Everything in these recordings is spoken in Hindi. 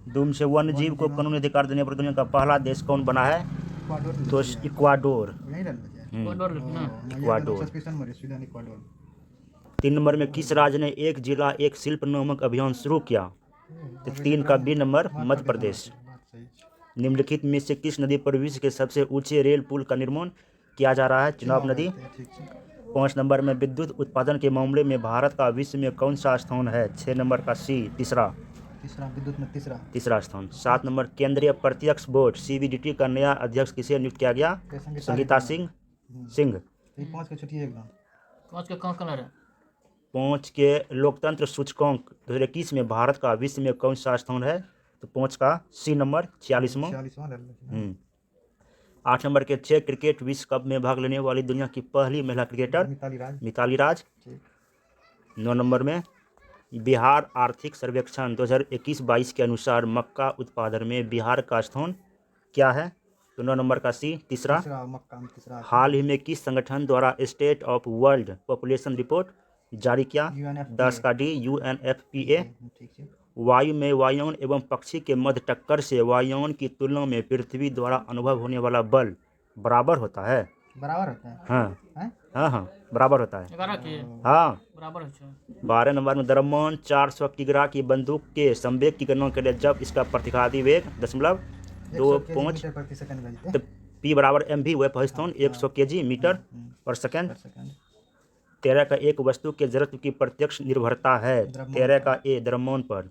धूम से वन्य जीव को कानूनी अधिकार देने पर दुनिया का पहला देश कौन बना है? तो इक्वाडोर। इक्वाडोर। 3 नंबर में किस राज्य ने एक जिला एक शिल्प नामक अभियान शुरू किया? तो 3 का बी नंबर मध्य प्रदेश। निम्नलिखित में से किस नदी पर विश्व के सबसे ऊंचे रेल पुल का निर्माण किया जा रहा है? चेनाब नदी। 5 नंबर में विद्युत उत्पादन के मामले में भारत का विश्व में कौन सा स्थान है? 6 नंबर का सी तीसरा विद्युत में तीसरा स्थान। 7 नंबर केंद्रीय प्रत्यक्ष बोर्ड CBDT का नया अध्यक्ष किसे नियुक्त किया गया? संगीता सिंह। 5 के छुट्टी एकदम 5 का कौन कलर है? 5 के लोकतंत्र सूचकांक 2021 में भारत का विश्व में कौन सा स्थान है? तो 5 का सी नंबर 46वां। 8 नंबर के चेक क्रिकेट विश्व कप में भाग लेने वाली दुनिया की पहली महिला क्रिकेटर मिताली राज। 9 नंबर में बिहार आर्थिक सर्वेक्षण 2021-22 के अनुसार मक्का उत्पादन में बिहार का स्थान क्या है? तो 9 नंबर का सी तीसरा। हाल ही में किस संगठन द्वारा state of world population report जारी किया? 10 का डी UNFPA। वायु में वायुयान एवं पक्षी के मध्य टक्कर से वायुयान की तुलना में पृथ्वी द्वारा अनुभव होने वाला बल बराबर होता है। हाँ, बराबर होता है। 11 के हाँ, बराबर है। 12 नंबर में द्रव्यमान 400 किग्रा की बंदूक के संवेग की गणना के लिए जब इसका प्रतिघाती वेग 0.25 तो P बराबर mv वह स्थान 100 kg मीटर पर सेकंड। 13 का एक वस्तु के जड़त्व की प्रत्यक्ष निर्भरता है 13 का ए द्रव्यमान पर।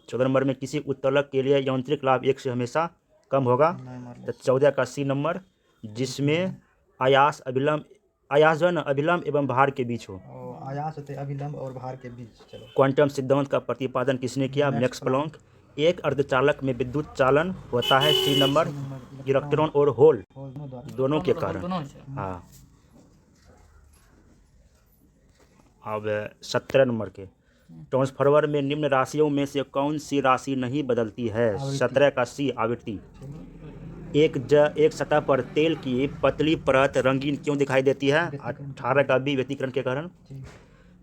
14 नंबर में किसी उत्तोलक के लिए यांत्रिक लाभ 1 से हमेशा कम होगा। तो 14 का सी नंबर जिसमें आयास अभिलंब एवं भार के बीच हो। आयास होते अभिलंब और भार के बीच। चलो। क्वांटम सिद्धांत का प्रतिपादन किसने किया? Max Planck. एक अर्धचालक में विद्युत चालन होता है सी नंबर इलेक्ट्रॉन और होल दोनों के कारण। हाँ, अब 17 नंबर के ट्रांसफार्मर में निम्न राशियों में से कौन सी राशि नहीं बदलती है? 17 का सी आवृत्ति। एक सतह पर तेल की पतली परत रंगीन क्यों दिखाई देती है? 18 का बी व्यतिकरण के कारण।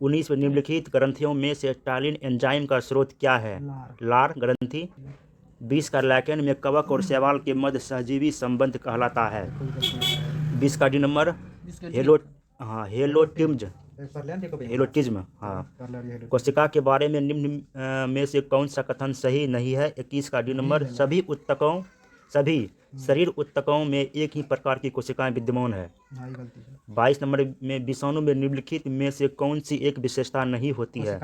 19 में निम्नलिखित ग्रंथियों में से टालिन एंजाइम का स्रोत क्या है? लार ग्रंथि। 20 का लैकेन में कवक और शैवाल के मध्य सहजीवी संबंध कहलाता है। 20 का डी नंबर हेलोटिज्म। कोशिका के बारे में निम्न में से कौन सा कथन सही नहीं है? 21 का डी नंबर सभी शरीर उत्तकों में एक ही प्रकार की कोशिकाएं विद्यमान है। 22 नंबर में विषाणु में निम्नलिखित में से कौन सी एक विशेषता नहीं होती है?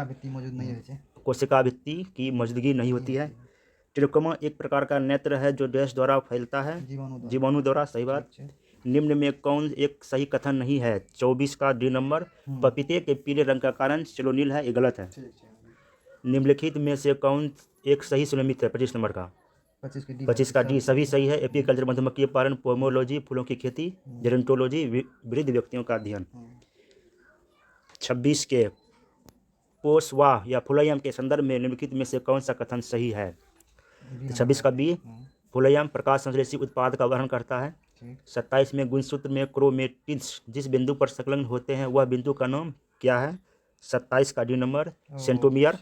कोशिका भित्ति की मौजूदगी नहीं होती है। ट्रिकोमा एक प्रकार का नेत्र है जो डैश द्वारा फैलता है जीवाणु द्वारा। सही बात। निम्न में कौन एक सही कथन नहीं है? 24 का डी नंबर पपीते के पीले रंग का कारण सेलोनील है। ये गलत है। निम्नलिखित में से कौन एक सही सुनिश्चित है? 25 नंबर का 25 का डी सभी सही है। एपीकल्चर मधुमक्खी पालन, पोमोलॉजी फूलों की खेती, जेरेंटोलॉजी वृद्ध व्यक्तियों का अध्ययन। 26 के पोषवाह या फुलयम के संदर्भ में निम्नलिखित में से कौन सा कथन सही है? 26 का बी फुलयम प्रकाश संश्लेषी उत्पाद का वर्णन करता है। 27 में गुणसूत्र में क्रोमेटिड्स जिस बिंदु पर संलग्न होते हैं वह बिंदु का नाम क्या है? 27 का डी नंबर सेंट्रोमियर।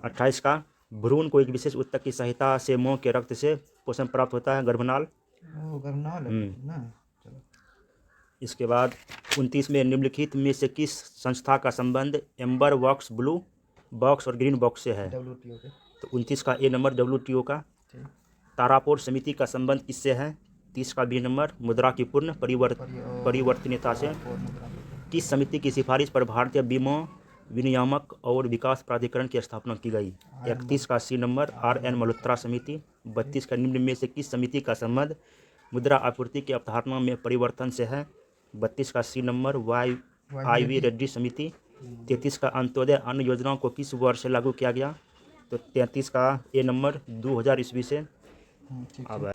28 का भ्रूण को एक विशेष ऊतक की सहायता से मां के रक्त से पोषण प्राप्त होता है गर्भनाल। इसके बाद 29 में निम्नलिखित में से किस संस्था का संबंध एम्बर बॉक्स ब्लू बॉक्स और ग्रीन बॉक्स से है? तो 29 का ए नंबर WTO का। तारापुर समिति का संबंध किससे है? 30 का बी नंबर मुद्रा की पूर्ण परिवर्तनीयता से। किस समिति की सिफारिश पर भारतीय बीमा विनियामक और विकास प्राधिकरण की स्थापना की गई? 31 का सी नंबर RN मल्होत्रा समिति। 32 का निम्न में से किस समिति का संबंध मुद्रा आपूर्ति की अवधारणा में परिवर्तन से है? 32 का सी नंबर IV रेड्डी समिति। 33 का अंत्योदय अन्न योजनाओं को किस वर्ष से लागू किया गया? तो 33 का ए नंबर 2000 ईस्वी से। अब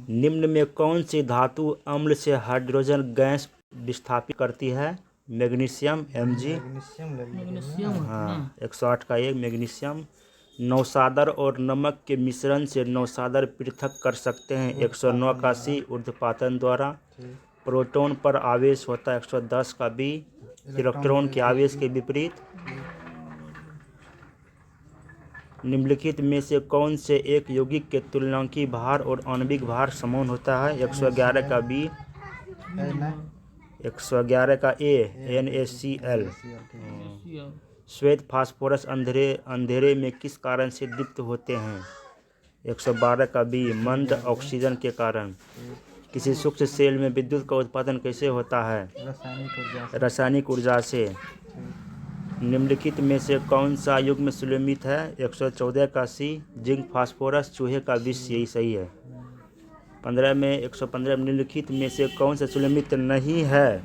निम्न में कौन सी धातु अम्ल से हाइड्रोजन गैस विस्थापित करती है? Magnesium Mg। हाँ, 108 का एक मैग्नीशियम। नौसादर और नमक के मिश्रण से नौसादर पृथक कर सकते हैं 109 का सी ऊर्ध्वपातन द्वारा। प्रोटॉन पर आवेश होता है 110 का बी इलेक्ट्रॉन के आवेश के विपरीत। निम्नलिखित में से कौन से एक यौगिक के तुल्यकालिक भार और आणविक भार समान होता है? 111 का बी, है ना 111 का ए, NaCl। श्वेत फास्फोरस अंधेरे में किस कारण से दीप्त होते हैं? 112 का बी, मंद ऑक्सीजन के कारण। किसी सूक्ष्म सेल में विद्युत का उत्पादन कैसे होता है? रासायनिक ऊर्जा से। निम्नलिखित में से कौन सा युग्म सुलेमित है? 114 का सी, जिंक फास्फोरस चूहे का विष। यही सही है। 115 में निम्नलिखित में से कौन सा सुलेमित नहीं है?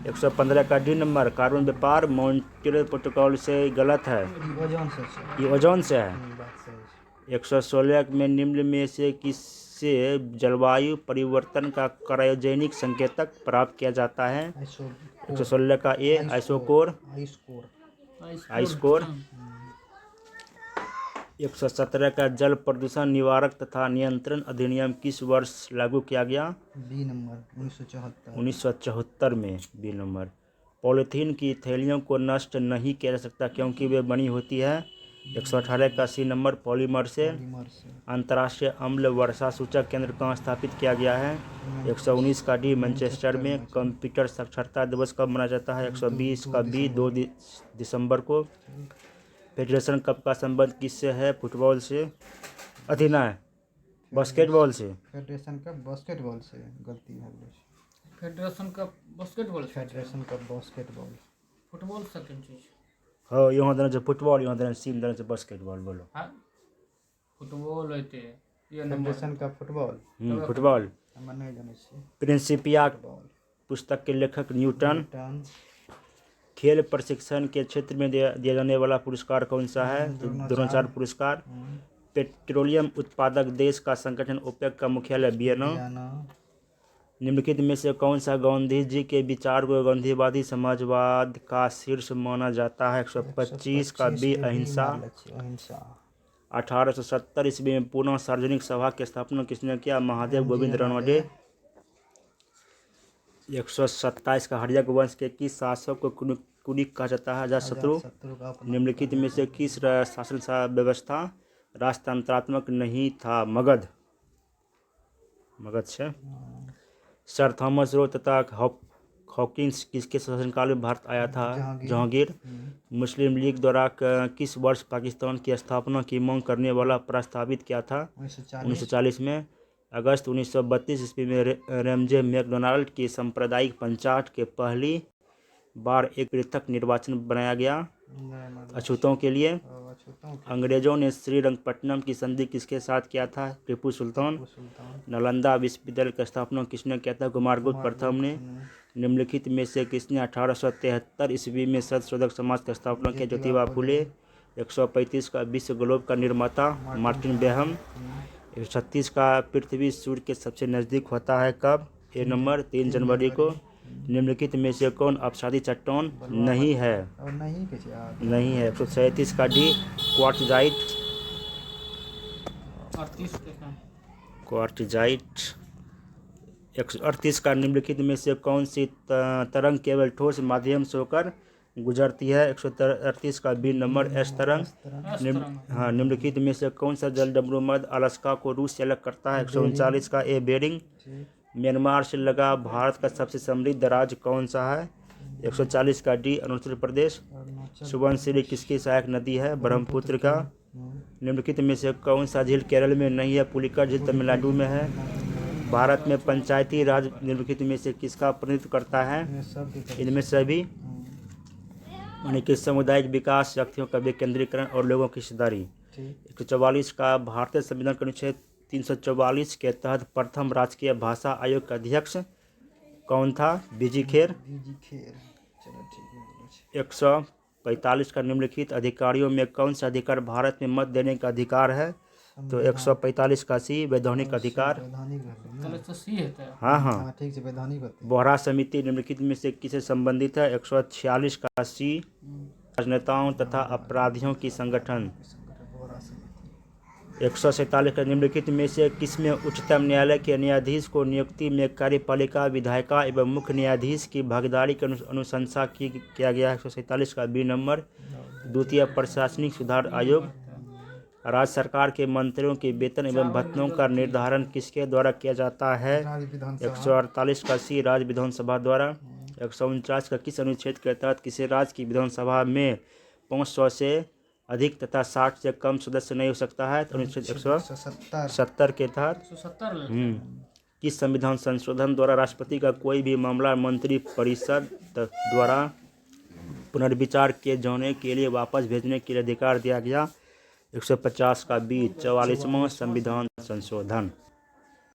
115 का डी नंबर, कार्बन व्यापार मॉन्ट्रियल प्रोटोकॉल से गलत है, ओजोन से ये ओजोन से है। बात सही है। 116 में निम्न में से किससे जलवायु परिवर्तन का क्रायोजेनिक संकेतक प्राप्त किया जाता है? 116 का ए, आइसोकोर। आइसकोर। 117 का जल प्रदूषण निवारक तथा नियंत्रण अधिनियम किस वर्ष लागू किया गया? B number 1974। 1974 में, बी नंबर। पॉलीथीन की थैलियों को नष्ट नहीं किया जा सकता क्योंकि वे बनी होती है। 118 का सी नंबर, पॉलीमर से। अंतर्राष्ट्रीय अम्ल वर्षा सूचक केंद्र कहाँ स्थापित किया गया है? 119 का डी, मैनचेस्टर में। कंप्यूटर साक्षरता दिवस कब मनाया जाता है? 120 का बी, 2 दिसंबर को। फेडरेशन कप का संबंध किससे है? फुटबॉल से। अधिनाय बास्केटबॉल से। फेडरेशन कप बास्केटबॉल से, गलती हो गई। Federation cup basketball federation cup basketball. Football second चीज हाँ, यहाँ देना से फुटबॉल, यहाँ देना सीम देना से बास्केटबॉल। बोलो। हाँ फुटबॉल होते ये number federation cup football football. हम नहीं जाने छी। प्रिंसिपिया पुस्तक के लेखक न्यूटन। खेल प्रशिक्षण के क्षेत्र में दिया जाने वाला पुरस्कार कौन सा है? द्रोणाचार्य पुरस्कार। पेट्रोलियम उत्पादक देश का संगठन ओपेक का मुख्यालय वियना। निम्नलिखित में से कौन सा गांधी जी के विचार को गांधीवादी समाजवाद का शीर्ष माना जाता है? 125 का बी, अहिंसा। 1870 ईस्वी में पुनः सार्वजनिक सभा की स्थापना किसने किया? महादेव गोविंद रानडे। 127 का हर्यक वंश के किस शासक को कुलिक कहा जाता है? अजातशत्रु। निम्नलिखित में से किस शासन व्यवस्था राजतंत्रात्मक नहीं था? मगध से। सर थॉमस रो तथा हॉकिंस किसके शासनकाल में भारत आया था? जहांगीर। मुस्लिम लीग द्वारा किस वर्ष पाकिस्तान की स्थापना की मांग करने वाला प्रस्तावित किया था? 1940 में। अगस्त 1932 ईस्वी में रैमजे मैकडोनाल्ड की सांप्रदायिक पंचायत के पहली बार एक पृथक निर्वाचन बनाया गया अछूतों के लिए। अंग्रेजों ने श्रीरंगपट्टनम की संधि किसके साथ किया था? टीपू सुल्तान। नालंदा विश्वविद्यालय की स्थापना किसने किया था? कुमारगुप्त प्रथम ने। निम्नलिखित में से किसने 1873 ईस्वी में सदशोधक समाज की स्थापना की? ज्योतिबा फुले। 135 का विश्व ग्लोब का निर्माता मार्टिन बेहम। 136 का पृथ्वी सूर्य के सबसे नज़दीक होता है कब? ए नंबर, 3 जनवरी को। निम्नलिखित में से कौन अपसादी चट्टान नहीं है? नहीं है। 137 का डी, क्वार्टजाइट। क्वार्टजाइट। 138 का निम्नलिखित में से कौन सी तरंग केवल ठोस माध्यम से होकर गुजरती है? 138 का बी नंबर, एस तरंग। निम्नलिखित में से कौन सा जल डमरू मध्य अलास्का को रूस से अलग करता है? 139 का ए, बेरिंग। म्यांमार से लगा भारत का सबसे समृद्ध राज्य कौन सा है? 140 का डी, अरुणाचल प्रदेश। सुबनसिरी किसकी सहायक नदी है? ब्रह्मपुत्र का। निम्नलिखित में से कौन सा झील केरल में नहीं है? पुलिकट झील तमिलनाडु में है। भारत में पंचायती राज निम्नलिखित में से किसका प्रतिनिधित्व करता है? इनमें सभी यानी कि सामुदायिक विकास, शक्तियों का विकेंद्रीकरण और लोगों की हिस्सेदारी। 144 का भारतीय संविधान के अनुच्छेद 344 के तहत प्रथम राजकीय भाषा आयोग का अध्यक्ष कौन था? बीजी खेर। 145 का निम्नलिखित अधिकारियों में कौन सा अधिकार भारत में मत देने का अधिकार है? तो 145 का सी, वैधानिक अधिकार। हाँ। बोहरा समिति निम्नलिखित में से किससे संबंधित है? 146 का सी, राजनेताओं तथा अपराधियों की संगठन। 147 का निम्नलिखित में से किसमें उच्चतम न्यायालय के न्यायाधीश को नियुक्ति में कार्यपालिका, विधायिका एवं मुख्य न्यायाधीश की भागीदारी की अनुशंसा किया गया है? 147 का बी नंबर, द्वितीय प्रशासनिक सुधार आयोग। राज्य सरकार के मंत्रियों के वेतन एवं भत्तों का निर्धारण किसके द्वारा किया जाता है? राज्य विधानसभा 148 का सी राज्य विधानसभा द्वारा। 149 का किस अनुच्छेद के तहत किसी राज्य की विधानसभा में 500 से अधिक तथा 60 से कम सदस्य नहीं हो सकता है? तो अनुच्छेद 170 के तहत। 170 किस संविधान संशोधन द्वारा राष्ट्रपति का कोई भी मामला मंत्री परिषद द्वारा पुनर्विचार किए जाने के लिए वापस भेजने के लिए अधिकार दिया गया? 150 का बी 44वां संविधान संशोधन।